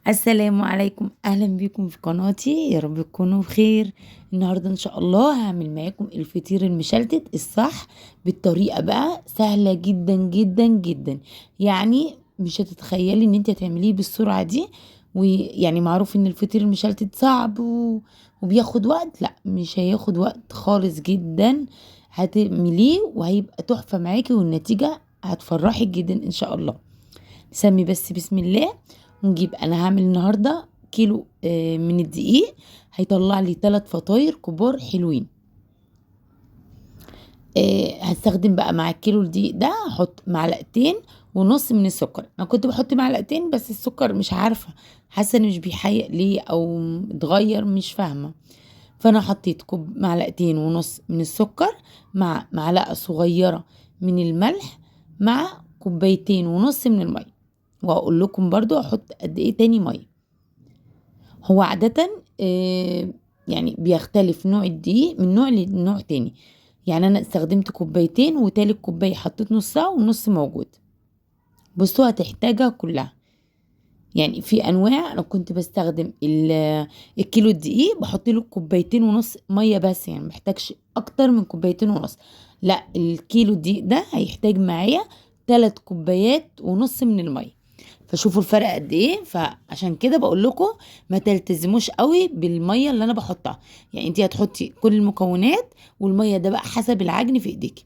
السلام عليكم، اهلا بيكم في قناتي. يا رب تكونوا بخير. النهارده ان شاء الله هعمل معاكم الفطير المشلتت الصح بالطريقه بقى سهله جدا جدا جدا. يعني مش هتتخيلي ان انت هتعمليه بالسرعه دي. ويعني معروف ان الفطير المشلتت صعب وبياخد وقت. لا، مش هياخد وقت خالص جدا. هتعمليه وهيبقى تحفه معاكي والنتيجه هتفرحك جدا ان شاء الله. نسمي بس بسم الله ونجيب. انا هعمل النهارده كيلو من الدقيق. هيطلع لي 3 فطاير كبار حلوين. هستخدم بقى مع الكيلو الدقيق ده هحط معلقتين ونص من السكر. انا كنت بحط معلقتين بس السكر مش عارفه، حاسه ان مش بيحيق ليه او اتغير، مش فاهمه. فانا حطيت معلقتين ونص من السكر مع معلقه صغيره من الملح مع كوبايتين ونص من الميه. واقول لكم برضو احط قد ايه تاني ميه. هو عادة يعني بيختلف نوع الدقيق من نوع لنوع تاني. يعني انا استخدمت كوبايتين وتالت كوباية حطيت نصها والنص موجود. بصوا هتحتاجها كلها. يعني في انواع انا كنت بستخدم الكيلو الدقيق بحط له كوبايتين ونص ميه بس، يعني محتاجش اكتر من كوبايتين ونص. لا، الكيلو الدقيق ده هيحتاج معايا 3 كوبايات ونص من الميه. فشوفوا الفرق قد ايه. فعشان كده بقول لكم ما تلتزموش قوي بالميه اللي انا بحطها. يعني انت هتحطي كل المكونات والميه ده بقى حسب العجن في ايديك.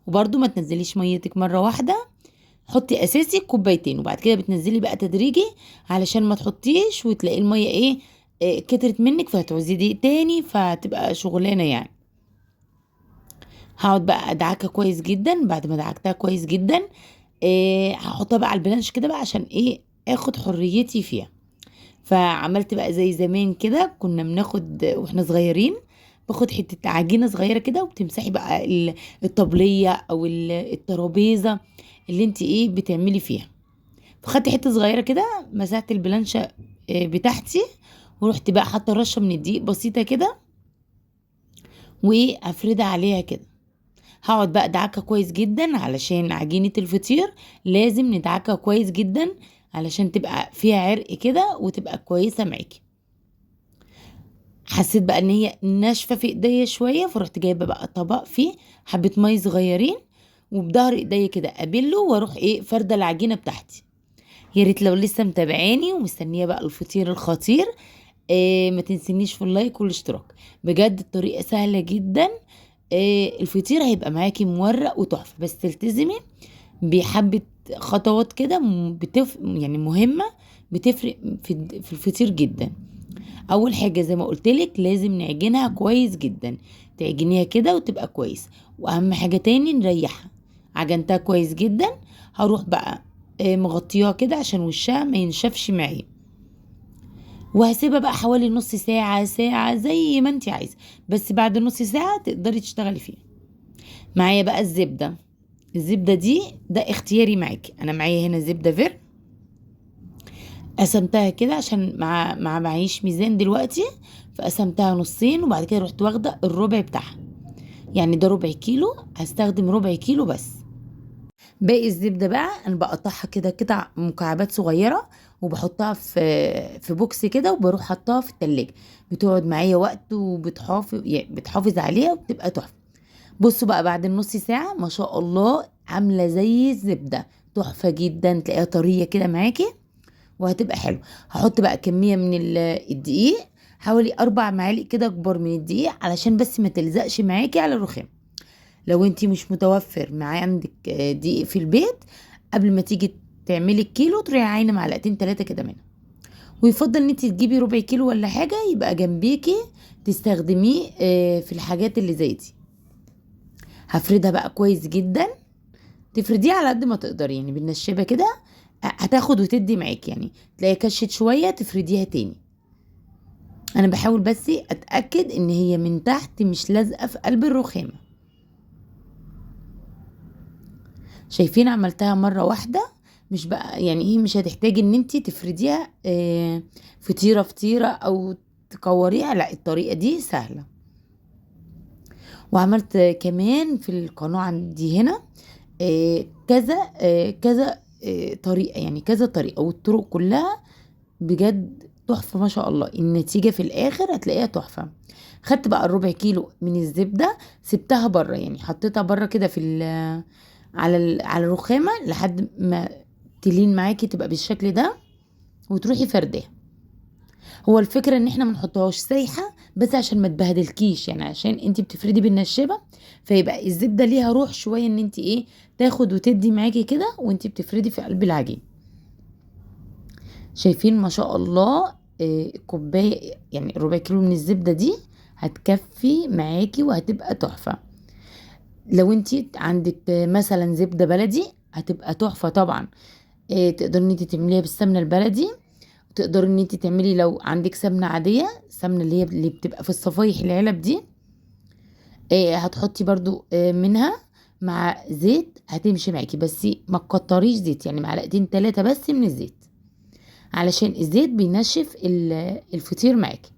وبرده ما تنزليش ميتك مره واحده. حطي اساسي كوبايتين وبعد كده بتنزلي بقى تدريجي، علشان ما تحطيش وتلاقي الميه ايه كترت منك فهتعوزي دي تاني فتبقى شغلانه يعني. هقعد بقى ادعكها كويس جدا. بعد ما دعكتها كويس جدا هحطها بقى على البلانش كده بقى عشان ايه اخد حريتي فيها. فعملت بقى زي زمان كده كنا بناخد واحنا صغيرين، باخد حتة عجينة صغيرة كده وبتمسحي بقى الطبلية او الترابيزة اللي انت ايه بتعملي فيها. فخدت حتة صغيرة كده مسحت البلانشة بتاعتي. ورحت بقى حاطة رشة من الدقيق بسيطة كده وافردها عليها كده. هقعد بقى ادعكها كويس جدا علشان عجينة الفطير لازم ندعكها كويس جدا علشان تبقى فيها عرق كده وتبقى كويسة معاكي. حسيت بقى ان هي ناشفة في ايديا شوية فرحت جايبة بقى طبق فيه حبة مية صغيرين وبظهر ايديا كده ابله واروح ايه فردة العجينة بتاعتي. يا ريت لو لسه متابعاني ومستنية بقى الفطير الخطير ما تنسينيش في اللايك والاشتراك. بجد الطريقة سهلة جدا. الفطير هيبقى معاكي مورق وتحفة بس تلتزمي بحبة خطوات كده يعني مهمة بتفرق في الفطير جدا. اول حاجة زي ما قلتلك لازم نعجنها كويس جدا. تعجنيها كده وتبقى كويس. واهم حاجة تاني نريحها. عجنتها كويس جدا. هروح بقى مغطياها كده عشان وشها ما ينشفش معايا. وهسيبها بقى حوالي نص ساعة ساعة زي ما انت عايزة. بس بعد نص ساعة تقدري تشتغلي فيها. معايا بقى الزبدة. الزبدة دي ده اختياري معاكي. انا معايا هنا زبدة فر. قسمتها كده عشان معيش ميزان دلوقتي. فقسمتها نصين وبعد كده رحت واخدة الربع بتاعها. يعني ده ربع كيلو هستخدم ربع كيلو بس. باقي الزبدة بقى انا بقطعها كده قطع مكعبات صغيرة وبحطها في بوكس كده وبروح حطها في التلاجة. بتقعد معايا وقت وبتحافظ يعني بتحافظ عليها وبتبقى تحفة. بصوا بقى بعد النص ساعة ما شاء الله عاملة زي الزبدة. تحفة جدا تلاقيها طرية كده معاكي وهتبقى حلو. هحط بقى كمية من الدقيق. حوالي 4 معالق كده كبار من الدقيق علشان بس ما تلزقش معاكي على الرخام. لو انتي مش متوفر معاه عندك دقيق في البيت، قبل ما تيجي تعملي الكيلو تروحي عاينه معلقتين 3 كده منها. ويفضل ان انتي تجيبي ربع كيلو ولا حاجه يبقى جنبيكي تستخدميه في الحاجات اللي زي دي. هفردها بقى كويس جدا. تفرديه على قد ما تقدري يعني بالنشابه كده. هتاخد وتدي معاكي يعني تلاقي كشت شويه تفرديها تاني. انا بحاول بس اتاكد ان هي من تحت مش لازقه في قلب الرخامه. شايفين عملتها مرة واحدة. مش بقى يعني ايه مش هتحتاجي ان انتي تفرديها فطيرة فطيرة او تكوريها. لا، الطريقة دي سهلة. وعملت كمان في القناة عندي هنا كذا كذا طريقة، يعني كذا طريقة والطرق كلها بجد تحفة ما شاء الله. النتيجة في الاخر هتلاقيها تحفة. خدت بقى الربع كيلو من الزبدة، سبتها بره، يعني حطيتها بره كده في على الرخامة لحد ما تلين معاكي تبقى بالشكل ده، وتروحي فرداها. هو الفكرة ان احنا منحطهاش سايحة بس عشان ما تبهدلكيش، يعني عشان انتي بتفردي بالنشابة، فيبقى الزبدة ليها روح شوية ان انتي ايه، تاخد وتدي معاكي كده وانتي بتفردي في قلب العجين. شايفين ما شاء الله. كوباية يعني ربع كيلو من الزبدة دي هتكفي معاكي وهتبقى تحفة. لو انتي عندك مثلا زبدة بلدي هتبقى تحفة طبعا. تقدري ان انتي تعمليها بالسمنة البلدي، تقدري ان انتي تعملي لو عندك سمنة عادية، السمنة اللي بتبقى في الصفايح العلب دي، هتحطي برضو منها مع زيت هتمشي معاكي، بس ما تكتريش زيت، يعني معلقتين 3 بس من الزيت، علشان الزيت بينشف الفطير معاكي.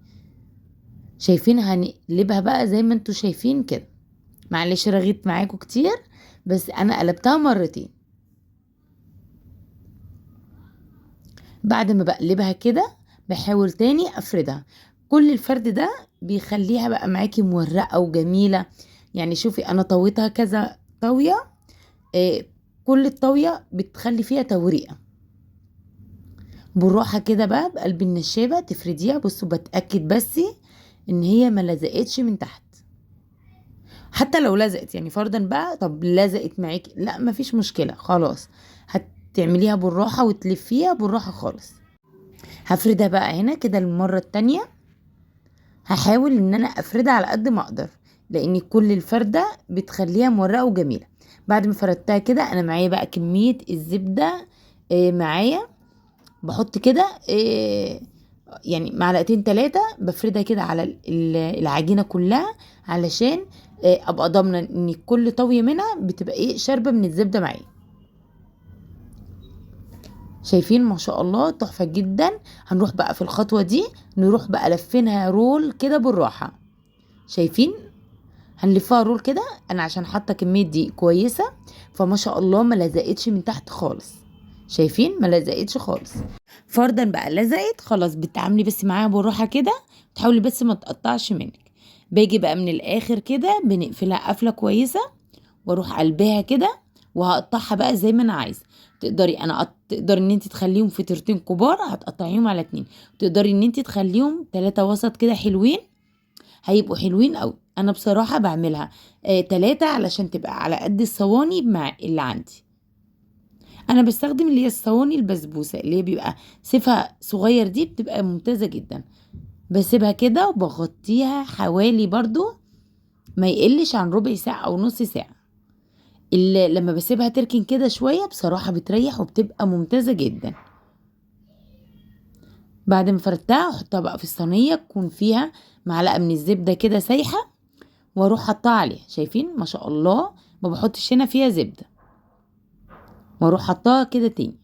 شايفين هنقلبها بقى زي ما انتوا شايفين كده. معلش رغيت معاكم كتير، بس انا قلبتها مرتين. بعد ما بقلبها كده بحاول تاني افردها. كل الفرد ده بيخليها بقى معاكي مورقة وجميلة. يعني شوفي انا طويتها كذا طاوية، آه كل الطاوية بتخلي فيها توريقة. بالراحة كده بقى بقلب النشابة تفرديها. بصوا بتأكد بس ان هي ما لزقتش من تحت. حتى لو لزقت، يعني فرضا بقى طب لزقت معاكي، لا مفيش مشكلة خلاص، هتعمليها بالراحة وتلفيها بالراحة خالص. هفردها بقى هنا كده المرة التانية. هحاول ان انا افردها على قد ما اقدر، لان كل الفردة بتخليها مورقة وجميلة. بعد ما فردتها كده انا معايا بقى كمية الزبدة. معايا بحط كده يعني معلقتين 3 بفردها كده على العجينة كلها، علشان ابقى ضامنة ان كل طوية منها بتبقى شاربة من الزبدة معايا. شايفين ما شاء الله تحفة جدا. هنروح بقى في الخطوة دي نروح بقى لفينها رول كده بالراحة. شايفين هنلفها رول كده. انا عشان حاطه كميه دي كويسه، فما شاء الله ما لزقتش من تحت خالص. شايفين ما لزقتش خالص. فرضا بقى لزقت خلاص، بتعاملي بس معاها بالراحه كده، تحاولي بس ما تقطعش منك. باجي بقى من الاخر كده بنقفلها قفله كويسه، واروح قلبها كده وهقطعها بقى زي ما انا عايزه. تقدري ان انت تخليهم فطيرتين كبار هتقطعيهم على 2، تقدري ان انت تخليهم 3 وسط كده حلوين، هيبقوا حلوين قوي. انا بصراحة بعملها 3 علشان تبقى على قد الصواني مع اللي عندي. انا بستخدم اللي هي الصواني البسبوسة اللي هي بيبقى سيفها صغير، دي بتبقى ممتازة جدا. بسيبها كده وبغطيها حوالي برضو ما يقلش عن ربع ساعة او نص ساعة. اللي لما بسيبها تركن كده شوية بصراحة بتريح وبتبقى ممتازة جدا. بعد ما فردتها احطها بقى في الصينية تكون فيها معلقة من الزبدة كده سايحة، واروح حطها عليها. شايفين ما شاء الله ما بحطش هنا فيها زبدة، واروح حطها كده تاني.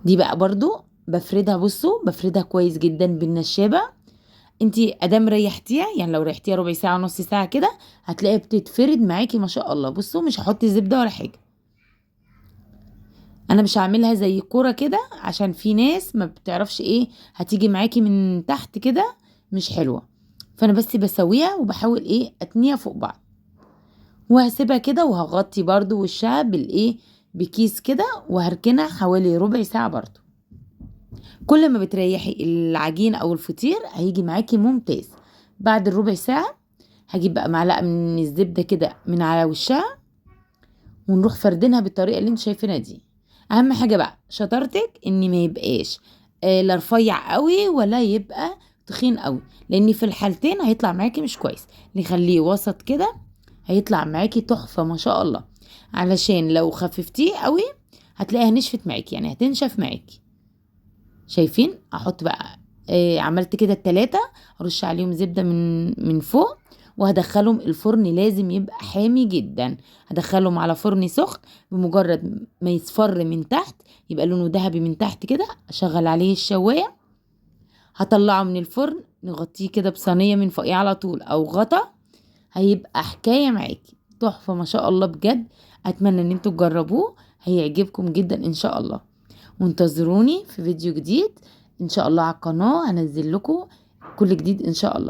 دي بقى برضو بفردها. بصوا بفردها كويس جدا بالنشابة. انتي ادام ريحتيها، يعني لو ريحتيها ربع ساعة نص ساعة كده هتلاقيها بتتفرد معاكي ما شاء الله. بصوا مش هحط زبدة ولا حاجة. انا مش هعملها زي كورة كده عشان في ناس ما بتعرفش هتيجي معاكي من تحت كده مش حلوة. فانا بس بسويها وبحاول اتنيها فوق بعض، وهسيبها كده وهغطي برضو وشها بكيس كده، وهركنها حوالي ربع ساعة برضو. كل ما بتريحي العجين او الفطير هيجي معاكي ممتاز. بعد الربع ساعة هجيب بقى معلقة من الزبدة كده من على وشها، ونروح فردينها بالطريقة اللي انت شايفينها دي. اهم حاجة بقى شطارتك ان ما يبقاش لا رفيع قوي ولا يبقى تخين قوي، لان في الحالتين هيطلع معاكي مش كويس. نخليه وسط كده هيطلع معاكي تحفة ما شاء الله. علشان لو خففتيه قوي هتلاقيها نشفت معاكي، يعني هتنشف معاكي. شايفين احط بقى عملت كده ال3، ارش عليهم زبدة من فوق، وهدخلهم الفرن. لازم يبقى حامي جدا. هدخلهم على فرن سخن. بمجرد ما يصفر من تحت يبقى لونه ذهبي من تحت كده، اشغل عليه الشواية، هطلعه من الفرن، نغطيه كده بصينية من فوقيه على طول او غطا. هيبقى حكاية معاكي تحفة ما شاء الله بجد. اتمنى ان انتوا تجربوه، هيعجبكم جدا ان شاء الله. وانتظروني في فيديو جديد ان شاء الله على القناة، هنزل لكم كل جديد ان شاء الله.